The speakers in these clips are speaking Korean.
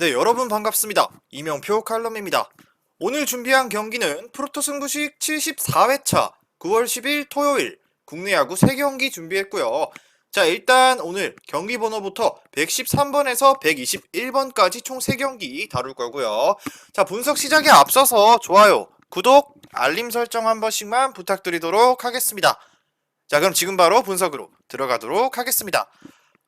네, 여러분 반갑습니다. 이명표 칼럼입니다. 오늘 준비한 경기는 프로토 승부식 74회차 9월 10일 토요일 국내 야구 3경기 준비했고요. 자, 일단 오늘 경기 번호부터 113번에서 121번까지 총 3경기 다룰 거고요. 자, 분석 시작에 앞서서 좋아요, 구독, 알림 설정 한 번씩만 부탁드리도록 하겠습니다. 자, 그럼 지금 바로 분석으로 들어가도록 하겠습니다.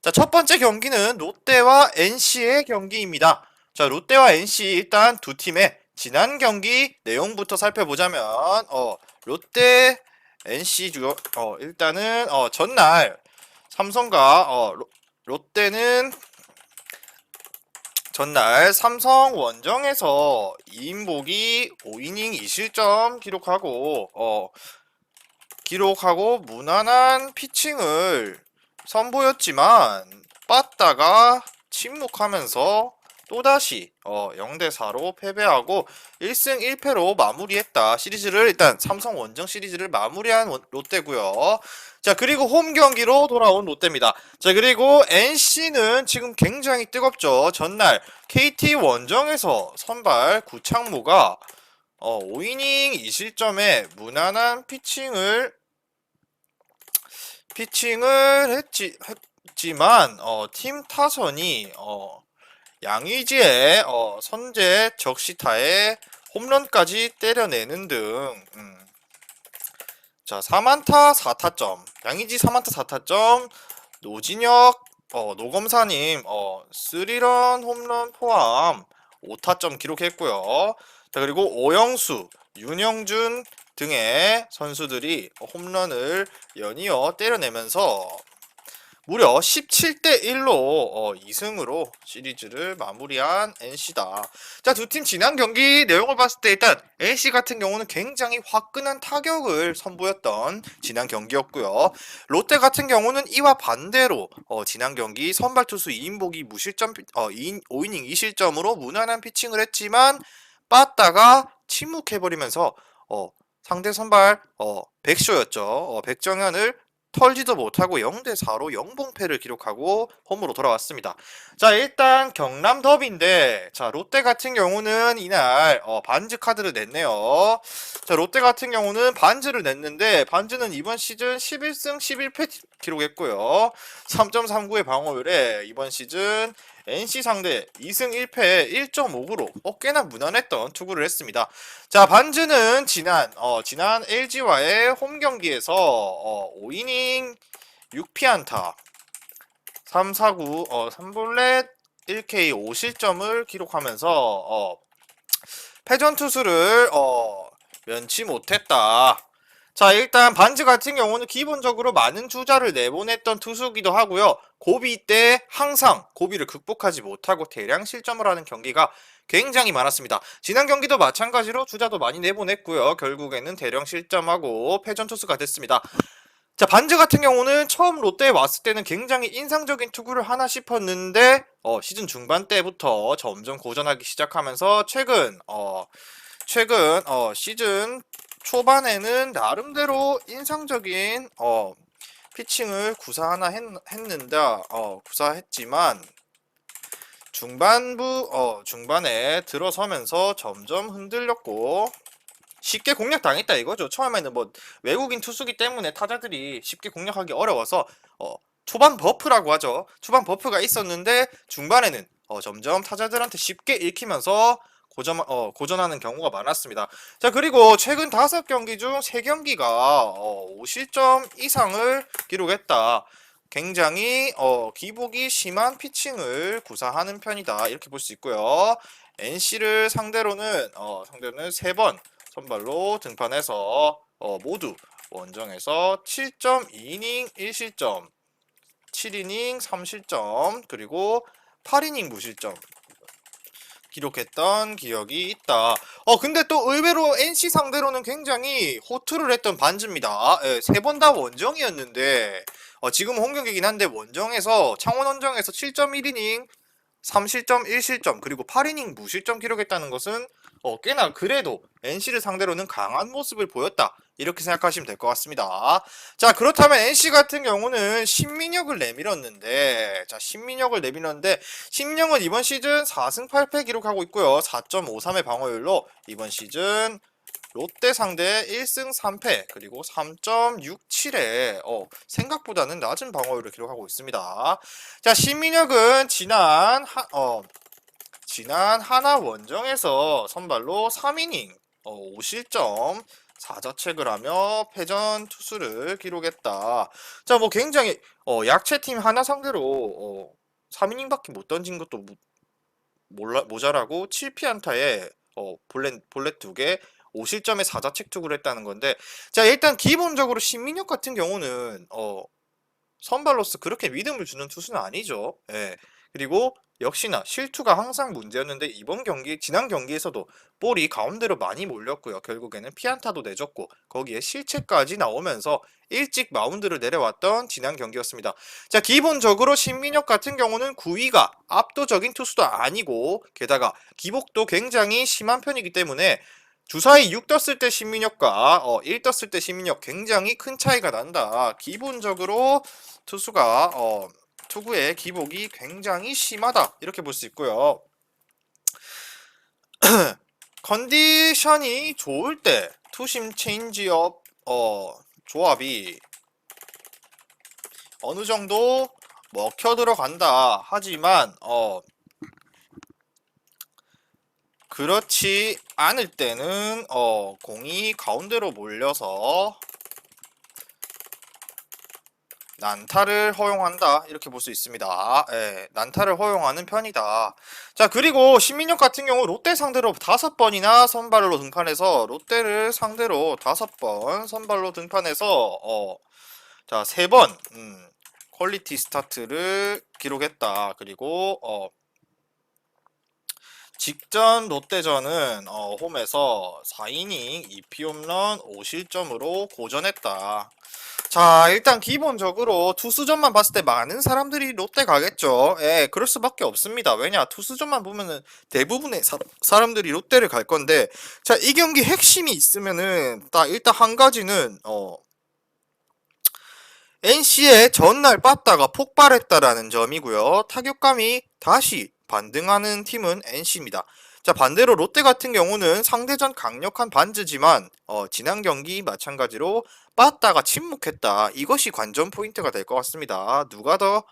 자, 첫 번째 경기는 롯데와 NC의 경기입니다. 자, 롯데와 NC 일단 두 팀의 지난 경기 내용부터 살펴보자면 롯데 NC 일단은 전날 삼성과 롯데는 전날 삼성 원정에서 이인복이 5이닝 2실점 기록하고 무난한 피칭을 선보였지만 빠따가 침묵하면서 또다시 0대4로 패배하고 1승 1패로 마무리했다. 시리즈를 일단 삼성 원정 시리즈를 마무리한 롯데고요. 자, 그리고 홈 경기로 돌아온 롯데입니다. 자, 그리고 NC는 지금 굉장히 뜨겁죠. 전날 KT 원정에서 선발 구창모가 5이닝 2실점에 무난한 피칭을 했지만 팀 타선이 양의지의 선제 적시타에 홈런까지 때려내는 등 자, 4만타 4타점 양의지 4만타 4타점 노진혁 노검사님 3런 홈런 포함 5타점 기록했고요. 자, 그리고 오영수 윤영준 등의 선수들이 홈런을 연이어 때려내면서 무려 17대1로 2승으로 시리즈를 마무리한 NC다. 자, 두 팀 지난 경기 내용을 봤을 때 일단 NC 같은 경우는 굉장히 화끈한 타격을 선보였던 지난 경기였고요. 롯데 같은 경우는 이와 반대로 지난 경기 선발 투수 이인복이 무실점 5이닝 2실점으로 무난한 피칭을 했지만 빠따가 침묵해버리면서 상대 선발 백쇼였죠. 백정현을 털지도 못하고 0대4로 영봉패를 기록하고 홈으로 돌아왔습니다. 자, 일단 경남 더비인데 자, 롯데 같은 경우는 이날 반즈 카드를 냈네요. 자, 롯데 같은 경우는 반즈를 냈는데 반즈는 이번 시즌 11승 11패 기록했고요. 3.39의 방어율에 이번 시즌 NC 상대 2승 1패 1.59로 꽤나 무난했던 투구를 했습니다. 자, 반즈는 지난 LG와의 홈 경기에서 5이닝 6피안타 3사구 3볼넷 1K 5실점을 기록하면서 패전 투수를 면치 못했다. 자, 일단 반즈 같은 경우는 기본적으로 많은 주자를 내보냈던 투수기도 하고요. 고비 때 항상 고비를 극복하지 못하고 대량 실점을 하는 경기가 굉장히 많았습니다. 지난 경기도 마찬가지로 주자도 많이 내보냈고요. 결국에는 대량 실점하고 패전 투수가 됐습니다. 자, 반즈 같은 경우는 처음 롯데에 왔을 때는 굉장히 인상적인 투구를 하나 싶었는데 시즌 중반 때부터 점점 고전하기 시작하면서 최근 시즌 초반에는 나름대로 인상적인 피칭을 구사했지만 중반에 들어서면서 점점 흔들렸고 쉽게 공략당했다 이거죠. 처음에는 뭐 외국인 투수기 때문에 타자들이 쉽게 공략하기 어려워서 초반 버프라고 하죠. 초반 버프가 있었는데 중반에는 점점 타자들한테 쉽게 읽히면서 고전하는 경우가 많았습니다. 자, 그리고 최근 5경기 중 3경기가 5실점 이상을 기록했다. 굉장히 기복이 심한 피칭을 구사하는 편이다. 이렇게 볼 수 있고요. NC를 상대로는 3번 선발로 등판해서 모두 원정에서 7.2이닝 1실점 7이닝 3실점 그리고 8이닝 무실점 기록했던 기억이 있다. 근데 또 의외로 NC 상대로는 굉장히 호투를 했던 반즈입니다. 3번 다 원정이었는데 지금 홈경기긴 한데 창원 원정에서 7.1이닝 3실점 1실점 그리고 8이닝 무실점 기록했다는 것은 꽤나 그래도 NC를 상대로는 강한 모습을 보였다. 이렇게 생각하시면 될 것 같습니다. 자, 그렇다면 NC 같은 경우는 신민혁을 내밀었는데, 자, 신민혁은 이번 시즌 4승 8패 기록하고 있고요. 4.53의 방어율로 이번 시즌 롯데 상대 1승 3패 그리고 3.67의 생각보다는 낮은 방어율을 기록하고 있습니다. 자, 신민혁은 지난 하나 원정에서 선발로 3이닝 5실점 4자책을 하며 패전 투수를 기록했다. 자, 뭐 굉장히 약체팀 하나 상대로 3이닝밖에 못 던진 것도 모자라고 7피안타에 볼넷 2개 5실점에 4자책 투구를 했다는 건데, 자, 일단 기본적으로 신민혁 같은 경우는 선발로서 그렇게 믿음을 주는 투수는 아니죠. 예. 그리고 역시나 실투가 항상 문제였는데 지난 경기에서도 볼이 가운데로 많이 몰렸고요. 결국에는 피안타도 내줬고 거기에 실책까지 나오면서 일찍 마운드를 내려왔던 지난 경기였습니다. 자, 기본적으로 신민혁 같은 경우는 구위가 압도적인 투수도 아니고 게다가 기복도 굉장히 심한 편이기 때문에 주사위 6 떴을 때 신민혁과 1 떴을 때 신민혁 굉장히 큰 차이가 난다. 기본적으로 투수가 투구의 기복이 굉장히 심하다. 이렇게 볼 수 있고요. 컨디션이 좋을 때 투심 체인지업 조합이 어느 정도 먹혀 들어간다. 하지만 그렇지 않을 때는 공이 가운데로 몰려서 난타를 허용한다. 이렇게 볼 수 있습니다. 예, 난타를 허용하는 편이다. 자, 그리고 신민혁 같은 경우 롯데 상대로 5번이나 선발로 등판해서 롯데를 상대로 5번 선발로 등판해서 자, 3번 퀄리티 스타트를 기록했다. 그리고 직전 롯데전은 홈에서 4이닝 2피 홈런 5실점으로 고전했다. 자, 일단 기본적으로 투수전만 봤을 때 많은 사람들이 롯데 가겠죠. 예, 그럴 수밖에 없습니다. 왜냐, 투수전만 보면은 대부분의 사람들이 롯데를 갈 건데, 자, 이 경기 핵심이 있으면은 일단 한 가지는 NC의 전날 빠따가 폭발했다라는 점이고요. 타격감이 다시 반등하는 팀은 NC입니다. 자, 반대로 롯데 같은 경우는 상대전 강력한 반즈지만 지난 경기 마찬가지로 빠따가 침묵했다. 이것이 관전 포인트가 될 것 같습니다. 누가 더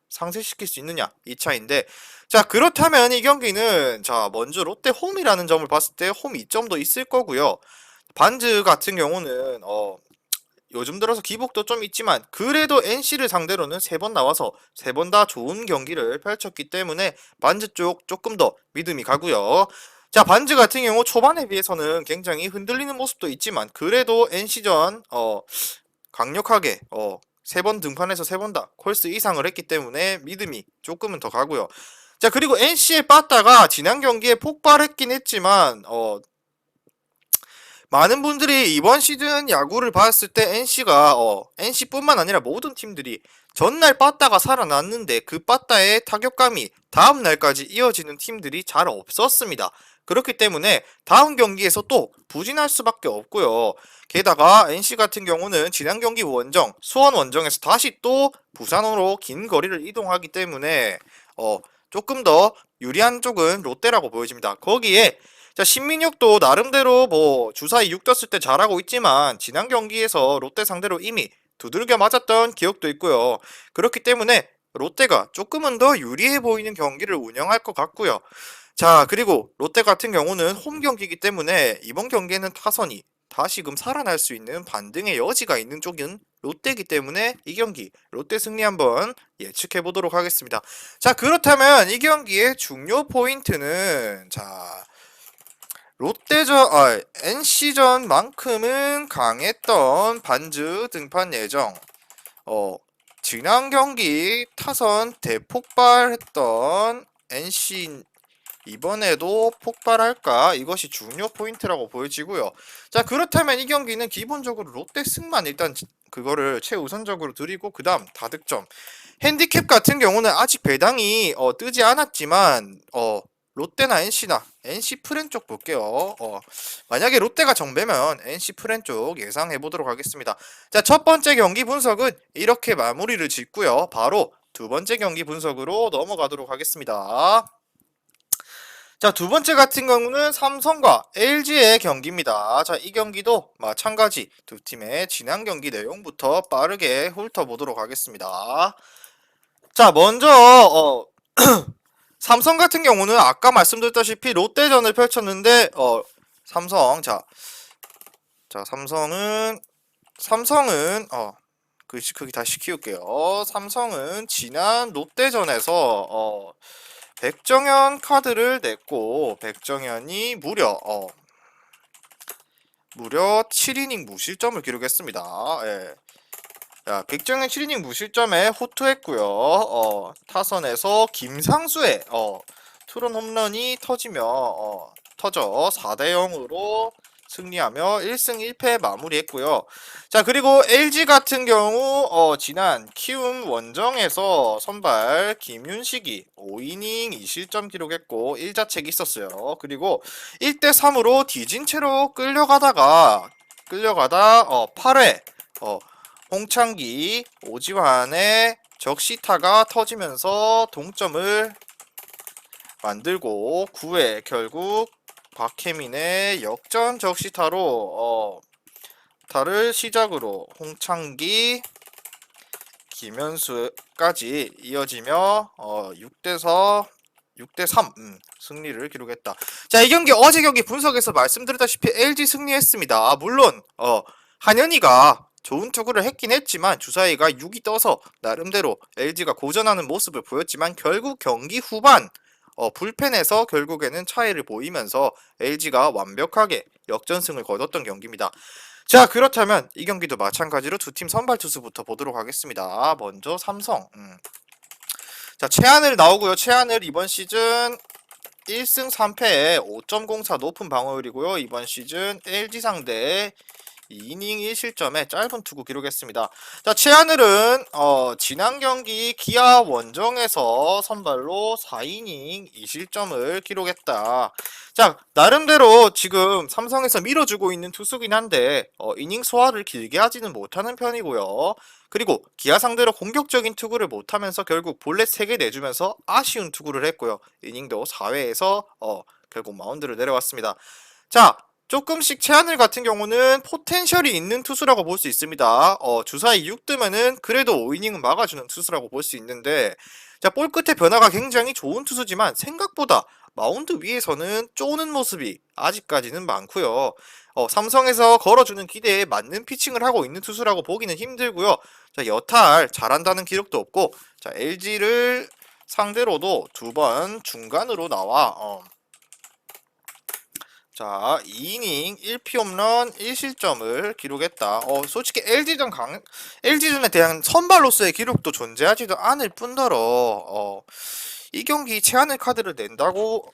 상쇄시킬 수 있느냐 이 차인데, 자, 그렇다면 이 경기는 자, 먼저 롯데 홈이라는 점을 봤을 때 홈 2점도 있을 거고요. 반즈 같은 경우는 요즘 들어서 기복도 좀 있지만 그래도 NC를 상대로는 3번 나와서 3번 다 좋은 경기를 펼쳤기 때문에 반즈 쪽 조금 더 믿음이 가고요. 자, 반즈 같은 경우 초반에 비해서는 굉장히 흔들리는 모습도 있지만 그래도 NC전 강력하게 3번 등판해서 3번 다 콜스 이상을 했기 때문에 믿음이 조금은 더 가고요. 자, 그리고 NC의 빠따가 지난 경기에 폭발했긴 했지만 많은 분들이 이번 시즌 야구를 봤을 때 NC뿐만 아니라 모든 팀들이 전날 빠따가 살아났는데 그 빠따의 타격감이 다음 날까지 이어지는 팀들이 잘 없었습니다. 그렇기 때문에 다음 경기에서 또 부진할 수밖에 없고요. 게다가 NC 같은 경우는 지난 경기 수원 원정에서 다시 또 부산으로 긴 거리를 이동하기 때문에 조금 더 유리한 쪽은 롯데라고 보여집니다. 거기에 자, 신민혁도 나름대로 뭐 주사위 6 떴을 때 잘하고 있지만 지난 경기에서 롯데 상대로 이미 두들겨 맞았던 기억도 있고요. 그렇기 때문에 롯데가 조금은 더 유리해 보이는 경기를 운영할 것 같고요. 자, 그리고 롯데 같은 경우는 홈 경기이기 때문에 이번 경기에는 타선이 다시금 살아날 수 있는 반등의 여지가 있는 쪽은 롯데이기 때문에 이 경기 롯데 승리 한번 예측해 보도록 하겠습니다. 자, 그렇다면 이 경기의 중요 포인트는 NC전만큼은 강했던 반즈 등판 예정. 지난 경기 타선 대폭발했던 NC 이번에도 폭발할까? 이것이 중요 포인트라고 보여지고요. 자, 그렇다면 이 경기는 기본적으로 롯데 승만 일단 그거를 최우선적으로 드리고 그 다음 다득점. 핸디캡 같은 경우는 아직 배당이 뜨지 않았지만 롯데나 NC나 NC 프렌 쪽 볼게요. 만약에 롯데가 정배면 NC 프렌 쪽 예상해 보도록 하겠습니다. 자, 첫 번째 경기 분석은 이렇게 마무리를 짓고요. 바로 두 번째 경기 분석으로 넘어가도록 하겠습니다. 자, 두 번째 같은 경우는 삼성과 LG의 경기입니다. 자, 이 경기도 마찬가지 두 팀의 지난 경기 내용부터 빠르게 훑어보도록 하겠습니다. 자, 먼저 삼성 같은 경우는 아까 말씀드렸다시피 롯데전을 펼쳤는데 삼성 자 삼성은 글씨 크기 다시 키울게요. 삼성은 지난 롯데전에서 백정현 카드를 냈고 백정현이 무려 7이닝 무실점을 기록했습니다. 예. 자, 백정현 7이닝 무실점에 호투했고요. 타선에서 김상수의 투런 홈런이 터져 4대 0으로 승리하며 1승 1패 마무리했고요. 자, 그리고 LG 같은 경우 지난 키움 원정에서 선발 김윤식이 5이닝 2실점 기록했고 1자책이 있었어요. 그리고 1대 3으로 뒤진 채로 끌려가다 8회 홍창기 오지환의 적시타가 터지면서 동점을 만들고 9회 결국 박혜민의 역전 적시타로 타를 시작으로 홍창기, 김현수까지 이어지며 6대3 승리를 기록했다. 자, 이 경기 어제 경기 분석에서 말씀드렸다시피 LG 승리했습니다. 물론 한현희가 좋은 투구를 했긴 했지만 주사위가 6이 떠서 나름대로 LG가 고전하는 모습을 보였지만 결국 경기 후반 불펜에서 결국에는 차이를 보이면서 LG가 완벽하게 역전승을 거뒀던 경기입니다. 자, 그렇다면 이 경기도 마찬가지로 두 팀 선발 투수부터 보도록 하겠습니다. 먼저 삼성. 자, 최하늘 나오고요. 최하늘 이번 시즌 1승 3패에 5.04 높은 방어율이고요. 이번 시즌 LG 상대 2이닝 1실점에 짧은 투구 기록했습니다. 자, 최하늘은 지난 경기 기아 원정에서 선발로 4이닝 2실점을 기록했다. 자, 나름대로 지금 삼성에서 밀어주고 있는 투수긴 한데 이닝 소화를 길게 하지는 못하는 편이고요. 그리고 기아 상대로 공격적인 투구를 못하면서 결국 볼넷 3개 내주면서 아쉬운 투구를 했고요. 이닝도 4회에서 결국 마운드를 내려왔습니다. 자, 조금씩 최하늘 같은 경우는 포텐셜이 있는 투수라고 볼 수 있습니다. 주사위 6 뜨면은 그래도 5이닝은 막아주는 투수라고 볼 수 있는데, 자, 볼 끝의 변화가 굉장히 좋은 투수지만 생각보다 마운드 위에서는 쪼는 모습이 아직까지는 많고요. 삼성에서 걸어주는 기대에 맞는 피칭을 하고 있는 투수라고 보기는 힘들고요. 자, 여탈 잘한다는 기록도 없고, 자, LG를 상대로도 2번 중간으로 나와 자, 2이닝 1피 홈런 1실점을 기록했다. 솔직히 LG전에 대한 선발로서의 기록도 존재하지도 않을 뿐더러 이 경기 최하늘 카드를 낸다고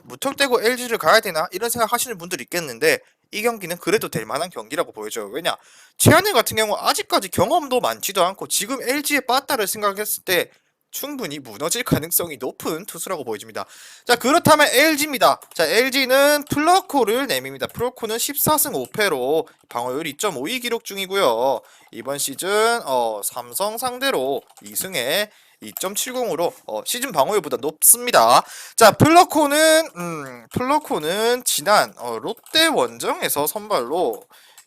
무턱대고 LG를 가야 되나 이런 생각 하시는 분들이 있겠는데 이 경기는 그래도 될 만한 경기라고 보여져요. 왜냐? 최하늘 같은 경우 아직까지 경험도 많지도 않고 지금 LG에 빠따를 생각했을 때 충분히 무너질 가능성이 높은 투수라고 보여집니다. 자, 그렇다면 LG입니다. 자, LG는 플러코를 내밉니다. 플러코는 14승 5패로 방어율 2.52 기록 중이고요. 이번 시즌 삼성 상대로 2승에 2.70으로 시즌 방어율보다 높습니다. 자, 플러코는 지난 롯데 원정에서 선발로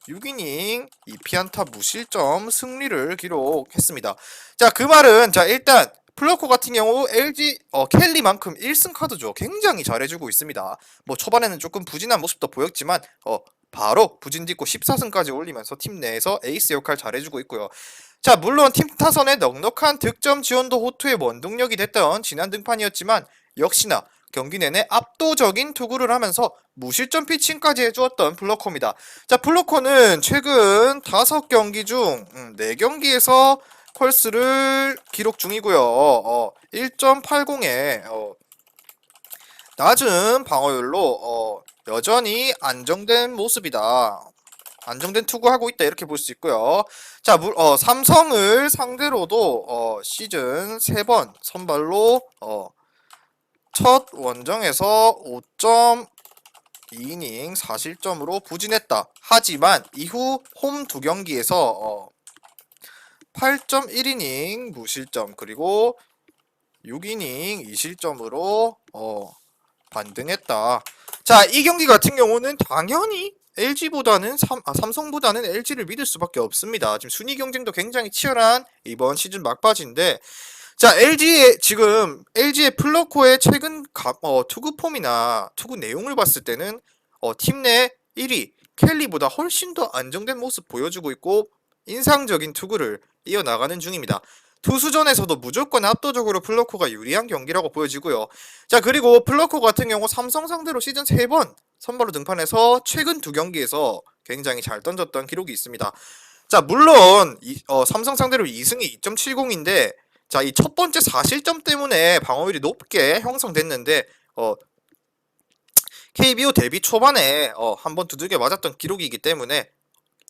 6이닝 2피안타 무실점 승리를 기록했습니다. 자, 그 말은 일단 플러코 같은 경우 LG 켈리만큼 1승 카드죠. 굉장히 잘해주고 있습니다. 뭐 초반에는 조금 부진한 모습도 보였지만 바로 부진 딛고 14승까지 올리면서 팀 내에서 에이스 역할 잘해주고 있고요. 자, 물론 팀 타선의 넉넉한 득점 지원도 호투의 원동력이 됐던 지난 등판이었지만 역시나 경기 내내 압도적인 투구를 하면서 무실점 피칭까지 해주었던 플러코입니다. 자, 플러코는 최근 5경기 중 4경기에서 펄스를 기록 중이고요. 1.80에 낮은 방어율로 여전히 안정된 모습이다. 안정된 투구하고 있다 이렇게 볼 수 있고요. 자, 삼성을 상대로도 시즌 3번 선발로 첫 원정에서 5.2이닝 4실점으로 부진했다. 하지만 이후 홈 두 경기에서 8.1이닝 무실점 그리고 6이닝 2실점으로 반등했다. 자, 이 경기 같은 경우는 당연히 삼성보다는 LG를 믿을 수밖에 없습니다. 지금 순위 경쟁도 굉장히 치열한 이번 시즌 막바지인데, 자, LG의 플러코의 최근 투구 폼이나 투구 내용을 봤을 때는 팀 내 1위 켈리보다 훨씬 더 안정된 모습 보여주고 있고 인상적인 투구를 이어나가는 중입니다. 투수전에서도 무조건 압도적으로 플러코가 유리한 경기라고 보여지고요. 자, 그리고 플러코 같은 경우 삼성 상대로 시즌 3번 선발로 등판해서 최근 두 경기에서 굉장히 잘 던졌던 기록이 있습니다. 자, 물론 삼성 상대로 2승이 2.70인데 자, 이 첫 번째 4실점 때문에 방어율이 높게 형성됐는데 KBO 데뷔 초반에 한번 두들겨 맞았던 기록이기 때문에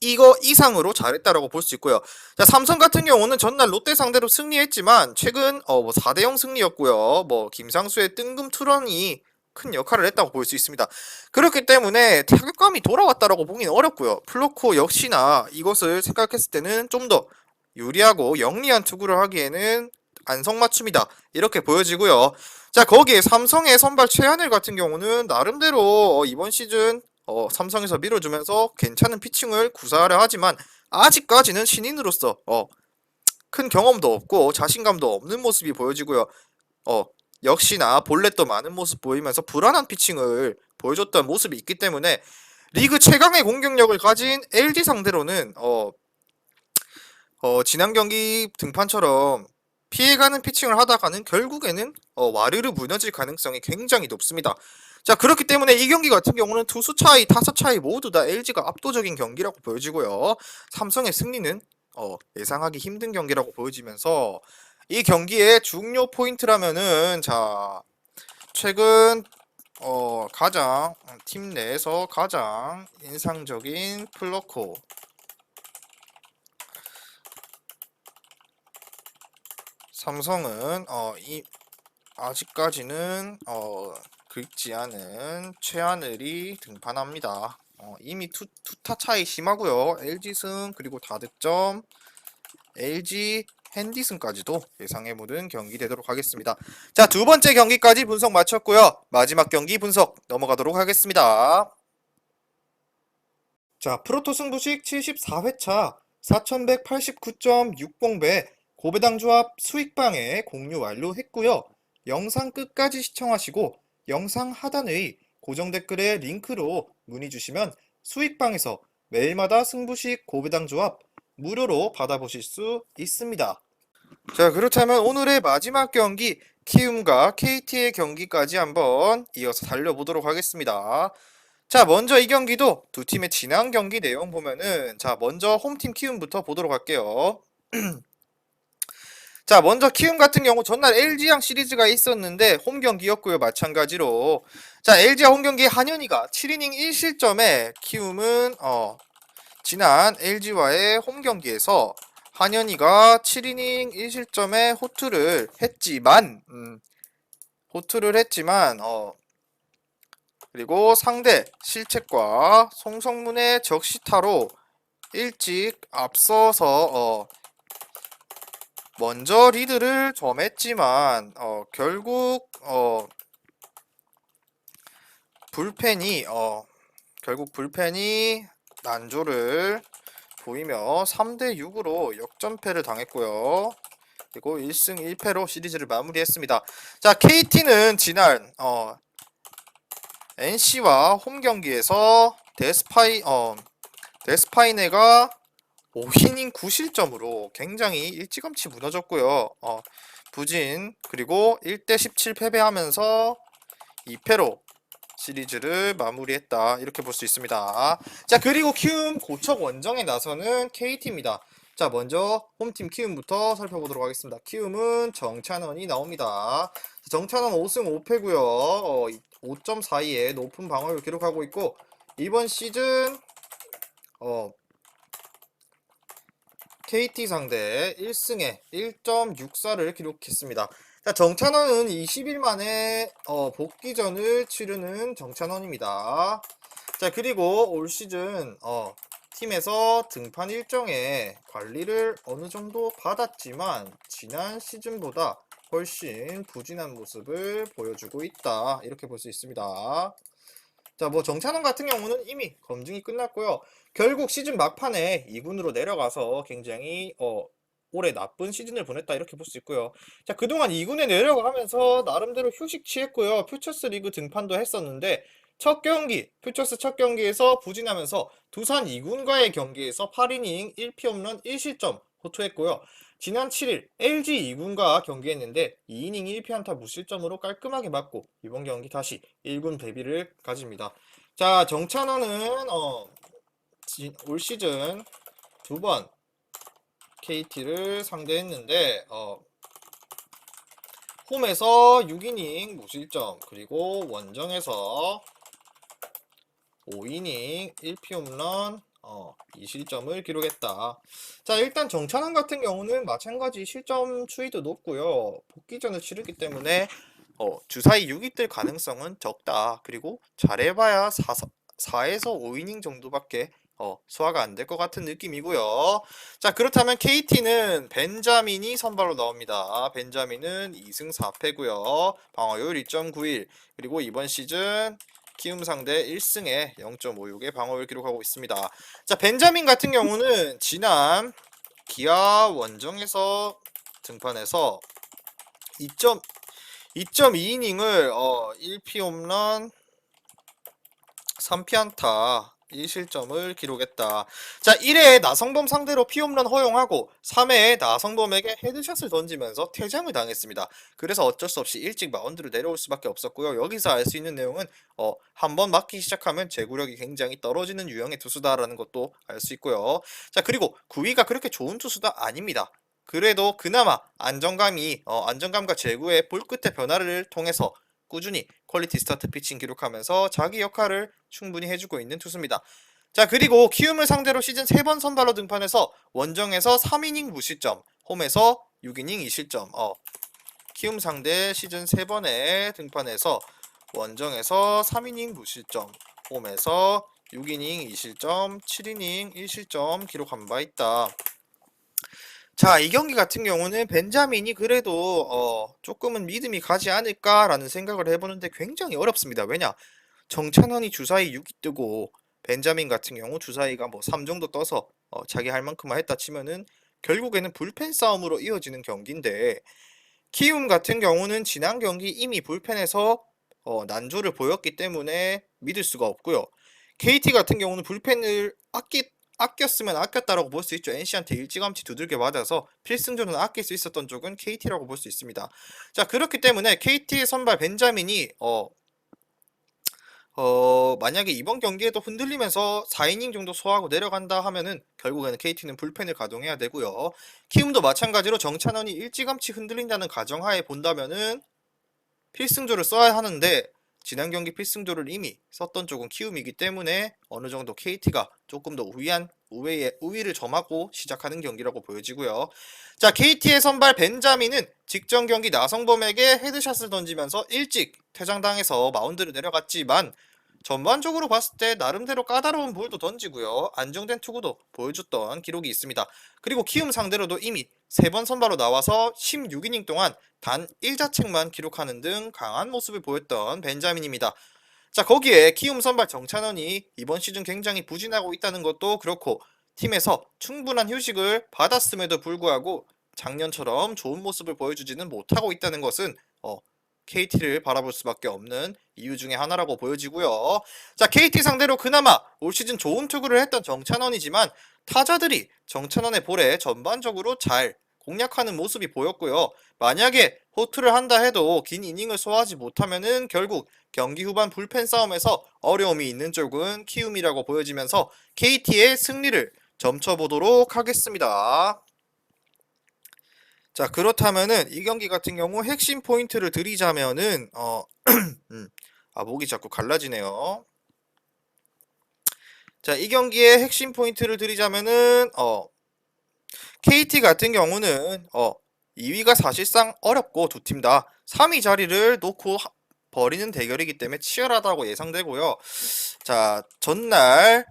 이거 이상으로 잘했다라고 볼 수 있고요. 자, 삼성 같은 경우는 전날 롯데 상대로 승리했지만 최근 4대0 승리였고요. 김상수의 뜬금 투런이 큰 역할을 했다고 볼 수 있습니다. 그렇기 때문에 타격감이 돌아왔다라고 보기는 어렵고요. 플로코 역시나 이것을 생각했을 때는 좀 더 유리하고 영리한 투구를 하기에는 안성맞춤이다 이렇게 보여지고요. 자, 거기에 삼성의 선발 최하늘 같은 경우는 나름대로 이번 시즌 삼성에서 밀어주면서 괜찮은 피칭을 구사하려 하지만 아직까지는 신인으로서 큰 경험도 없고 자신감도 없는 모습이 보여지고요. 역시나 볼넷도 많은 모습 보이면서 불안한 피칭을 보여줬던 모습이 있기 때문에 리그 최강의 공격력을 가진 LG 상대로는 지난 경기 등판처럼 피해가는 피칭을 하다가는 결국에는 와르르 무너질 가능성이 굉장히 높습니다. 자, 그렇기 때문에 이 경기 같은 경우는 투수 차이, 타석 차이 모두 다 LG가 압도적인 경기라고 보여지고요. 삼성의 승리는 예상하기 힘든 경기라고 보여지면서 이 경기의 중요 포인트라면은 자, 최근 가장 팀 내에서 가장 인상적인 플러코 삼성은 아직까지는 긁지 않은 최하늘이 등판합니다. 이미 투타 차이 심하고요. LG 승 그리고 다득점 LG 핸디슨까지도 예상해보는 경기 되도록 하겠습니다. 자, 두 번째 경기까지 분석 마쳤고요. 마지막 경기 분석 넘어가도록 하겠습니다. 자, 프로토 승부식 74회차 4189.60배 고배당 조합 수익방에 공유 완료했고요. 영상 끝까지 시청하시고 영상 하단의 고정 댓글에 링크로 문의 주시면 수익방에서 매일마다 승부식 고배당 조합 무료로 받아보실 수 있습니다. 자, 그렇다면 오늘의 마지막 경기 키움과 KT의 경기까지 한번 이어서 달려보도록 하겠습니다. 자, 먼저 이 경기도 두 팀의 지난 경기 내용 보면은 자, 먼저 홈팀 키움부터 보도록 할게요. 자, 먼저 키움 같은 경우 전날 LG랑 시리즈가 있었는데 홈 경기였고요. 마찬가지로 자, LG와 홈 경기 한현희가 7이닝 1실점에 키움은 지난 LG와의 홈 경기에서 한현희가 7이닝 1실점에 호투를 했지만 그리고 상대 실책과 송성문의 적시타로 일찍 앞서서 먼저 리드를 점했지만 결국 불펜이 난조를 보이며 3대6으로 역전패를 당했고요. 그리고 1승 1패로 시리즈를 마무리했습니다. 자, KT는 지난 NC와 홈 경기에서 데스파이네가 5이닝 9실점으로 굉장히 일찌감치 무너졌고요. 부진 그리고 1대17 패배하면서 2패로 시리즈를 마무리했다 이렇게 볼 수 있습니다. 자, 그리고 키움 고척 원정에 나서는 KT입니다. 자, 먼저 홈팀 키움부터 살펴보도록 하겠습니다. 키움은 정찬원이 나옵니다. 정찬원 5승 5패고요. 5.42의 높은 방어율을 기록하고 있고 이번 시즌 KT 상대 1승에 1.64를 기록했습니다. 자, 정찬원은 20일 만에 복귀전을 치르는 정찬원입니다. 자, 그리고 올 시즌 팀에서 등판 일정에 관리를 어느 정도 받았지만 지난 시즌보다 훨씬 부진한 모습을 보여주고 있다. 이렇게 볼 수 있습니다. 자, 뭐 정찬원 같은 경우는 이미 검증이 끝났고요. 결국 시즌 막판에 2군으로 내려가서 굉장히 올해 나쁜 시즌을 보냈다 이렇게 볼 수 있고요. 자, 그동안 2군에 내려가면서 나름대로 휴식 취했고요. 퓨처스 리그 등판도 했었는데 첫 경기, 퓨처스 첫 경기에서 부진하면서 두산 2군과의 경기에서 8이닝 1피 홈런 1실점 호투했고요. 지난 7일 LG 2군과 경기했는데 2이닝 1피안타 무실점으로 깔끔하게 맞고 이번 경기 다시 1군 데뷔를 가집니다. 자, 정찬원은 올 시즌 두 번 KT를 상대했는데 홈에서 6이닝 무실점 그리고 원정에서 5이닝 1피 홈런 2실점을 기록했다. 자, 일단 정찬원 같은 경우는 마찬가지 실점 추이도 높고요. 복귀전을 치르기 때문에 주사위 6위 뜰 가능성은 적다. 그리고 잘해봐야 4에서 5이닝 정도밖에 소화가 안 될 것 같은 느낌이고요. 자, 그렇다면 KT는 벤자민이 선발로 나옵니다. 벤자민은 2승 4패고요. 방어율 2.91 그리고 이번 시즌 키움 상대 1승에 0.56의 방어를 기록하고 있습니다. 자, 벤자민 같은 경우는 지난 기아 원정에서 등판해서 2.2이닝을 1피 홈런 3피안타 1실점을 기록했다. 자, 1회에 나성범 상대로 피홈런 허용하고 3회에 나성범에게 헤드샷을 던지면서 퇴장을 당했습니다. 그래서 어쩔 수 없이 일찍 마운드로 내려올 수밖에 없었고요. 여기서 알 수 있는 내용은 한번 맞기 시작하면 제구력이 굉장히 떨어지는 유형의 투수다라는 것도 알 수 있고요. 자, 그리고 9위가 그렇게 좋은 투수다 아닙니다. 그래도 그나마 안정감과 제구의 볼끝의 변화를 통해서 꾸준히 퀄리티 스타트 피칭 기록하면서 자기 역할을 충분히 해주고 있는 투수입니다. 자, 그리고 키움을 상대로 시즌 3번 선발로 등판해서 원정에서 3이닝 무실점, 홈에서 6이닝 2실점. 키움 상대 시즌 3번에 등판해서 원정에서 3이닝 무실점, 홈에서 6이닝 2실점, 7이닝 1실점 기록한 바 있다. 자, 이 경기 같은 경우는 벤자민이 그래도 조금은 믿음이 가지 않을까라는 생각을 해보는데 굉장히 어렵습니다. 왜냐? 정찬원이 주사위 6이 뜨고 벤자민 같은 경우 주사위가 뭐 3 정도 떠서 자기 할 만큼만 했다 치면은 결국에는 불펜 싸움으로 이어지는 경기인데 키움 같은 경우는 지난 경기 이미 불펜에서 난조를 보였기 때문에 믿을 수가 없고요. KT 같은 경우는 불펜을 아꼈으면 아꼈다라고 볼 수 있죠. NC한테 일찌감치 두들겨 맞아서 필승조는 아낄 수 있었던 쪽은 KT라고 볼 수 있습니다. 자, 그렇기 때문에 KT의 선발 벤자민이 만약에 이번 경기에도 흔들리면서 4이닝 정도 소화하고 내려간다 하면은 결국에는 KT는 불펜을 가동해야 되고요. 키움도 마찬가지로 정찬원이 일찌감치 흔들린다는 가정하에 본다면은 필승조를 써야 하는데 지난 경기 필승조를 이미 썼던 쪽은 키움이기 때문에 어느 정도 KT가 조금 더 우위를 점하고 시작하는 경기라고 보여지고요. 자, KT의 선발 벤자민은 직전 경기 나성범에게 헤드샷을 던지면서 일찍 퇴장당해서 마운드를 내려갔지만 전반적으로 봤을 때 나름대로 까다로운 볼도 던지고요. 안정된 투구도 보여줬던 기록이 있습니다. 그리고 키움 상대로도 이미 3번 선발로 나와서 16이닝 동안 단 1자책만 기록하는 등 강한 모습을 보였던 벤자민입니다. 자, 거기에 키움 선발 정찬원이 이번 시즌 굉장히 부진하고 있다는 것도 그렇고 팀에서 충분한 휴식을 받았음에도 불구하고 작년처럼 좋은 모습을 보여주지는 못하고 있다는 것은 KT를 바라볼 수밖에 없는 이유 중에 하나라고 보여지고요. 자, KT 상대로 그나마 올 시즌 좋은 투구를 했던 정찬원이지만 타자들이 정찬원의 볼에 전반적으로 잘 공략하는 모습이 보였고요. 만약에 호투를 한다 해도 긴 이닝을 소화하지 못하면은 결국 경기 후반 불펜 싸움에서 어려움이 있는 쪽은 키움이라고 보여지면서 KT의 승리를 점쳐보도록 하겠습니다. 자, 그렇다면은 이 경기 같은 경우 핵심 포인트를 드리자면은 목이 자꾸 갈라지네요. 자, 이 경기의 핵심 포인트를 드리자면은 KT 같은 경우는 2위가 사실상 어렵고 두 팀 다 3위 자리를 놓고 벌이는 대결이기 때문에 치열하다고 예상되고요. 자, 전날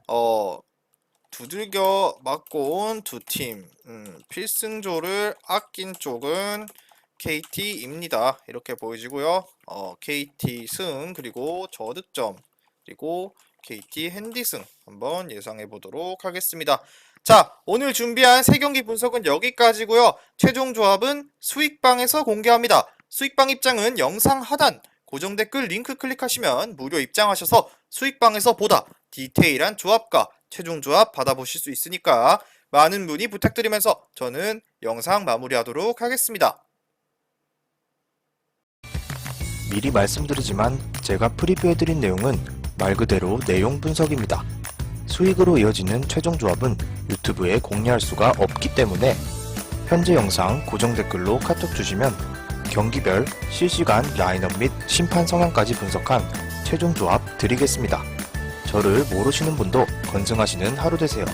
두들겨 맞고 온 두 팀, 필승조를 아낀 쪽은 KT입니다. 이렇게 보여지고요. KT 승, 그리고 저득점, 그리고 KT 핸디승 한번 예상해 보도록 하겠습니다. 자, 오늘 준비한 3경기 분석은 여기까지고요. 최종 조합은 수익방에서 공개합니다. 수익방 입장은 영상 하단 고정 댓글 링크 클릭하시면 무료 입장하셔서 수익방에서 보다 디테일한 조합과 최종 조합 받아보실 수 있으니까 많은 문의 부탁드리면서 저는 영상 마무리하도록 하겠습니다. 미리 말씀드리지만 제가 프리뷰해드린 내용은 말 그대로 내용 분석입니다. 수익으로 이어지는 최종 조합은 유튜브에 공개할 수가 없기 때문에 현재 영상 고정 댓글로 카톡 주시면 경기별 실시간 라인업 및 심판 성향까지 분석한 최종 조합 드리겠습니다. 저를 모르시는 분도 건승하시는 하루 되세요.